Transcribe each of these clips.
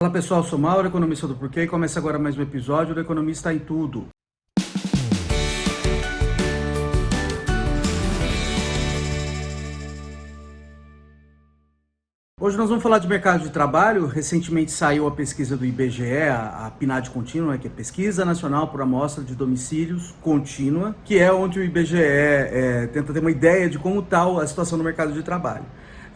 Fala pessoal, sou Mauro, economista do Porquê, e começa agora mais um episódio do Economista em Tudo. Hoje nós vamos falar de mercado de trabalho. Recentemente saiu a pesquisa do IBGE, a PNAD contínua, que é Pesquisa Nacional por Amostra de Domicílios Contínua, que é onde o IBGE tenta ter uma ideia de como está a situação no mercado de trabalho.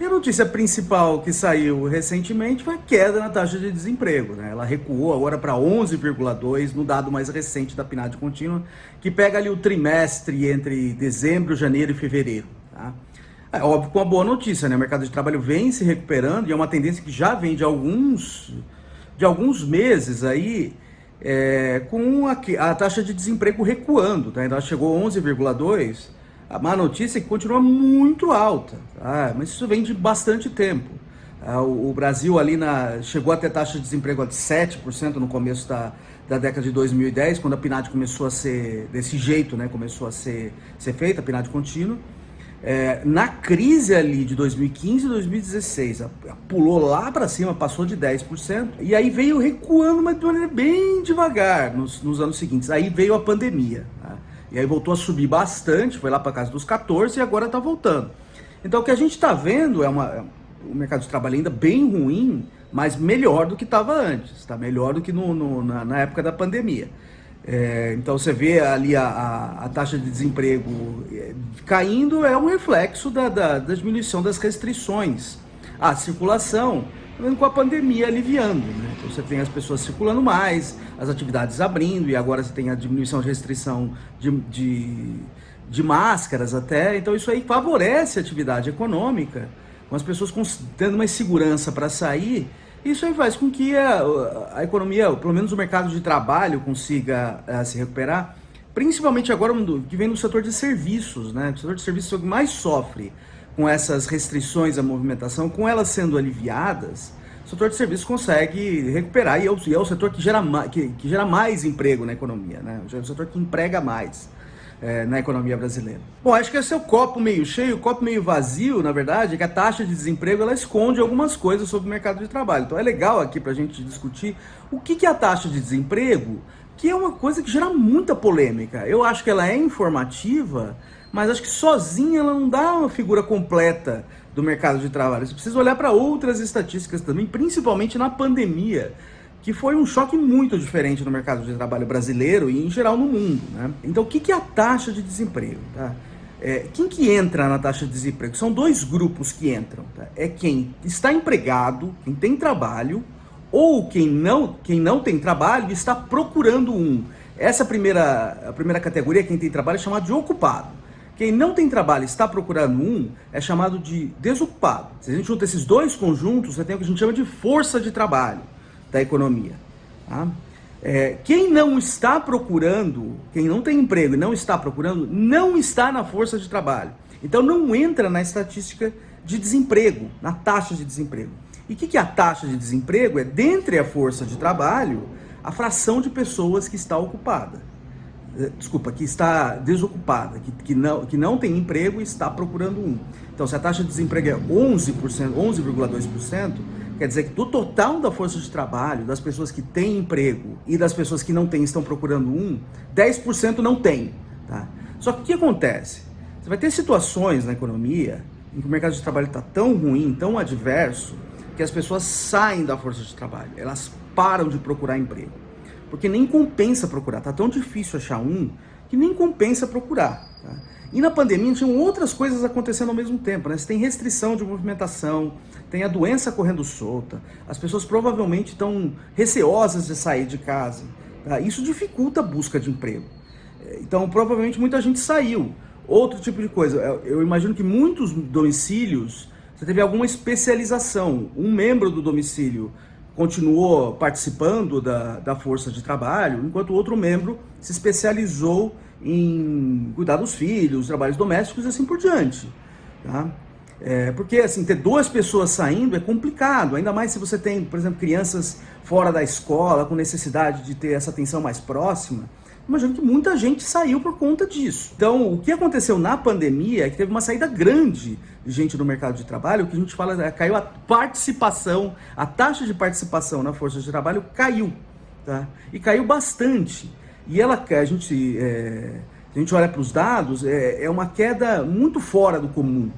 E a notícia principal que saiu recentemente foi a queda na taxa de desemprego, né? Ela recuou agora para 11,2% no dado mais recente da PNAD contínua, que pega ali o trimestre entre dezembro, janeiro e fevereiro, tá? É óbvio, com uma boa notícia, né? O mercado de trabalho vem se recuperando e é uma tendência que já vem de alguns meses aí, com a taxa de desemprego recuando, tá? Então ela chegou a 11,2%. A má notícia é que continua muito alta, tá? Mas isso vem de bastante tempo. O Brasil ali chegou a ter taxa de desemprego de 7% no começo da década de 2010, quando a PNAD começou a ser desse jeito, né? Começou a ser feita, a PNAD contínua. Na crise ali de 2015 e 2016, pulou lá para cima, passou de 10%, e aí veio recuando, mas de maneira bem devagar nos anos seguintes. Aí veio a pandemia, tá? E aí voltou a subir bastante, foi lá para casa dos 14% e agora está voltando. Então o que a gente está vendo é o mercado de trabalho ainda bem ruim, mas melhor do que estava antes, tá? Melhor do que na época da pandemia. Então você vê ali a taxa de desemprego caindo, é um reflexo da diminuição das restrições à circulação, com a pandemia aliviando, né? Então você tem as pessoas circulando mais, as atividades abrindo, e agora você tem a diminuição de restrição de máscaras até. Então isso aí favorece a atividade econômica, com as pessoas tendo mais segurança para sair. Isso aí faz com que a economia, pelo menos o mercado de trabalho, consiga se recuperar, principalmente agora que vem no setor de serviços, né? O setor de serviços é o que mais sofre com essas restrições à movimentação. Com elas sendo aliviadas, o setor de serviços consegue recuperar, e é o setor que gera mais emprego na economia, né? É o setor que emprega mais na economia brasileira. Bom, acho que esse é o copo meio cheio. O copo meio vazio, na verdade, é que a taxa de desemprego ela esconde algumas coisas sobre o mercado de trabalho. Então é legal aqui para a gente discutir o que é a taxa de desemprego, que é uma coisa que gera muita polêmica. Eu acho que ela é informativa, mas acho que sozinha ela não dá uma figura completa do mercado de trabalho. Você precisa olhar para outras estatísticas também, principalmente na pandemia, que foi um choque muito diferente no mercado de trabalho brasileiro e em geral no mundo, né? Então o que é a taxa de desemprego, tá? Quem que entra na taxa de desemprego? São dois grupos que entram, tá? É quem está empregado, quem tem trabalho, ou quem não tem trabalho e está procurando um. Essa a primeira categoria, quem tem trabalho, é chamado de ocupado. Quem não tem trabalho e está procurando um é chamado de desocupado. Se a gente junta esses dois conjuntos, você tem o que a gente chama de força de trabalho da economia, tá? Quem não está procurando, quem não tem emprego e não está procurando, não está na força de trabalho. Então não entra na estatística de desemprego, na taxa de desemprego. E o que é a taxa de desemprego? É, dentre a força de trabalho, a fração de pessoas que está ocupada. Que está desocupada, que não tem emprego e está procurando um. Então, se a taxa de desemprego é 11%, 11,2%, quer dizer que do total da força de trabalho, das pessoas que têm emprego e das pessoas que não têm, estão procurando um, 10% não tem, tá? Só que o que acontece? Você vai ter situações na economia em que o mercado de trabalho está tão ruim, tão adverso, que as pessoas saem da força de trabalho, elas param de procurar emprego. Porque nem compensa procurar, tá tão difícil achar um que nem compensa procurar, tá? E na pandemia tinham outras coisas acontecendo ao mesmo tempo, né? Você tem restrição de movimentação, tem a doença correndo solta, as pessoas provavelmente estão receosas de sair de casa, tá? Isso dificulta a busca de emprego. Então provavelmente muita gente saiu. Outro tipo de coisa, eu imagino que muitos domicílios, você teve alguma especialização, um membro do domicílio continuou participando da força de trabalho, enquanto o outro membro se especializou em cuidar dos filhos, trabalhos domésticos e assim por diante, tá? Porque assim, ter duas pessoas saindo é complicado, ainda mais se você tem, por exemplo, crianças fora da escola, com necessidade de ter essa atenção mais próxima. imagino que muita gente saiu por conta disso. Então, o que aconteceu na pandemia é que teve uma saída grande de gente do mercado de trabalho, o que a gente fala, caiu a participação, a taxa de participação na força de trabalho caiu, tá? E caiu bastante. E a gente olha para os dados, é uma queda muito fora do comum.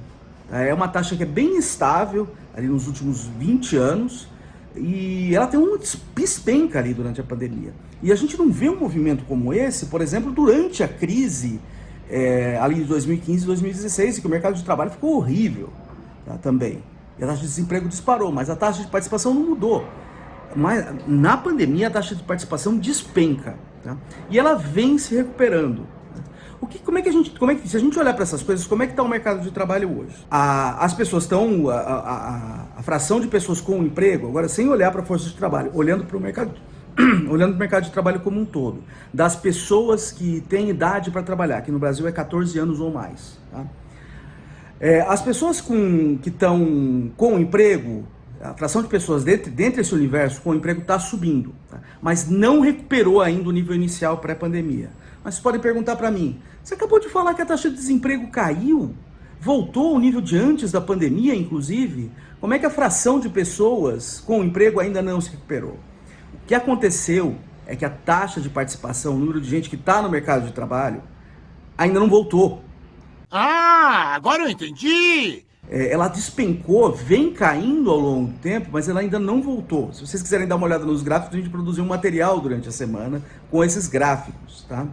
Tá? É uma taxa que é bem estável, ali nos últimos 20 anos, e ela tem um despenca ali durante a pandemia. E a gente não vê um movimento como esse, por exemplo, durante a crise ali de 2015 e 2016, em que o mercado de trabalho ficou horrível, tá, também. E a taxa de desemprego disparou, mas a taxa de participação não mudou. Mas na pandemia a taxa de participação despenca, tá? E ela vem se recuperando. Se a gente olhar para essas coisas, como é que está o mercado de trabalho hoje? As pessoas estão, a fração de pessoas com emprego, agora sem olhar para a força de trabalho, olhando para o mercado, olhando para o mercado de trabalho como um todo, das pessoas que têm idade para trabalhar, que no Brasil é 14 anos ou mais, tá? As pessoas que estão com emprego, a fração de pessoas dentro desse universo com emprego está subindo, tá? Mas não recuperou ainda o nível inicial pré-pandemia. Mas vocês podem perguntar para mim, você acabou de falar que a taxa de desemprego caiu? Voltou ao nível de antes da pandemia, inclusive? Como é que a fração de pessoas com emprego ainda não se recuperou? O que aconteceu é que a taxa de participação, o número de gente que está no mercado de trabalho, ainda não voltou. Ah, agora eu entendi! Ela despencou, vem caindo ao longo do tempo, mas ela ainda não voltou. Se vocês quiserem dar uma olhada nos gráficos, a gente produziu um material durante a semana com esses gráficos, tá?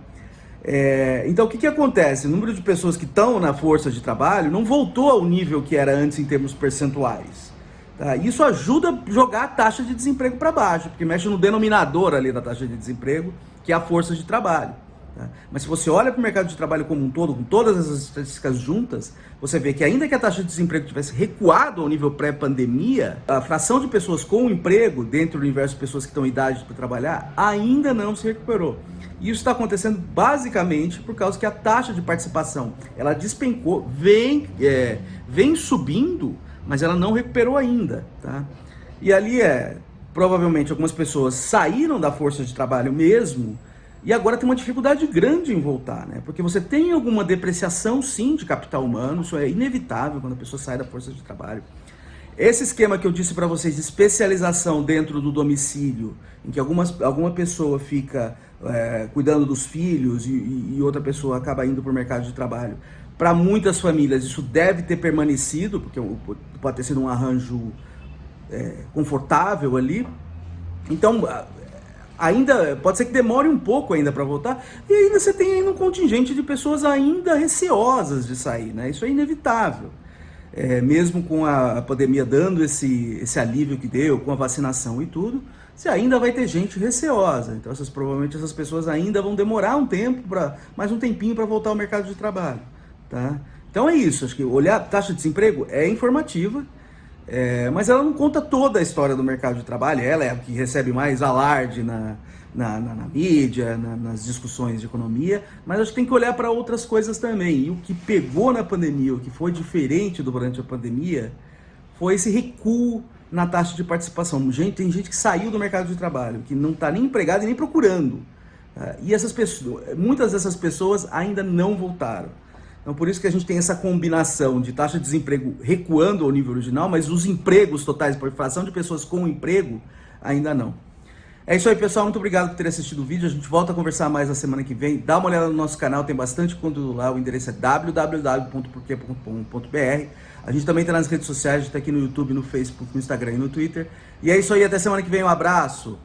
Então o que acontece? O número de pessoas que estão na força de trabalho não voltou ao nível que era antes em termos percentuais, tá? Isso ajuda a jogar a taxa de desemprego para baixo, porque mexe no denominador ali da taxa de desemprego, que é a força de trabalho. Mas se você olha para o mercado de trabalho como um todo, com todas essas estatísticas juntas, você vê que ainda que a taxa de desemprego tivesse recuado ao nível pré-pandemia, a fração de pessoas com emprego dentro do universo de pessoas que estão em idade para trabalhar ainda não se recuperou. E isso está acontecendo basicamente por causa que a taxa de participação ela despencou, vem subindo, mas ela não recuperou ainda, tá? E ali provavelmente algumas pessoas saíram da força de trabalho mesmo, e agora tem uma dificuldade grande em voltar, né? Porque você tem alguma depreciação, sim, de capital humano, isso é inevitável quando a pessoa sai da força de trabalho. Esse esquema que eu disse para vocês de especialização dentro do domicílio, em que alguma pessoa fica cuidando dos filhos e outra pessoa acaba indo para o mercado de trabalho, para muitas famílias isso deve ter permanecido, porque pode ter sido um arranjo confortável ali. Então, ainda pode ser que demore um pouco ainda para voltar, e ainda você tem ainda um contingente de pessoas ainda receosas de sair, né? Isso é inevitável. Mesmo com a pandemia dando esse alívio que deu, com a vacinação e tudo, você ainda vai ter gente receosa. Então provavelmente essas pessoas ainda vão demorar um tempo, mais um tempinho para voltar ao mercado de trabalho, tá? Então é isso, acho que olhar a taxa de desemprego é informativa, mas ela não conta toda a história do mercado de trabalho. Ela é a que recebe mais alarde na mídia, nas discussões de economia, mas a gente tem que olhar para outras coisas também. E o que pegou na pandemia, o que foi diferente durante a pandemia, foi esse recuo na taxa de participação. Tem gente que saiu do mercado de trabalho, que não está nem empregado e nem procurando. E muitas dessas pessoas ainda não voltaram. Então, por isso que a gente tem essa combinação de taxa de desemprego recuando ao nível original, mas os empregos totais, por fração de pessoas com emprego, ainda não. É isso aí, pessoal. Muito obrigado por ter assistido o vídeo. A gente volta a conversar mais na semana que vem. Dá uma olhada no nosso canal, tem bastante conteúdo lá. O endereço é www.porquê.com.br. A gente também está nas redes sociais, a gente está aqui no YouTube, no Facebook, no Instagram e no Twitter. E é isso aí, até semana que vem. Um abraço!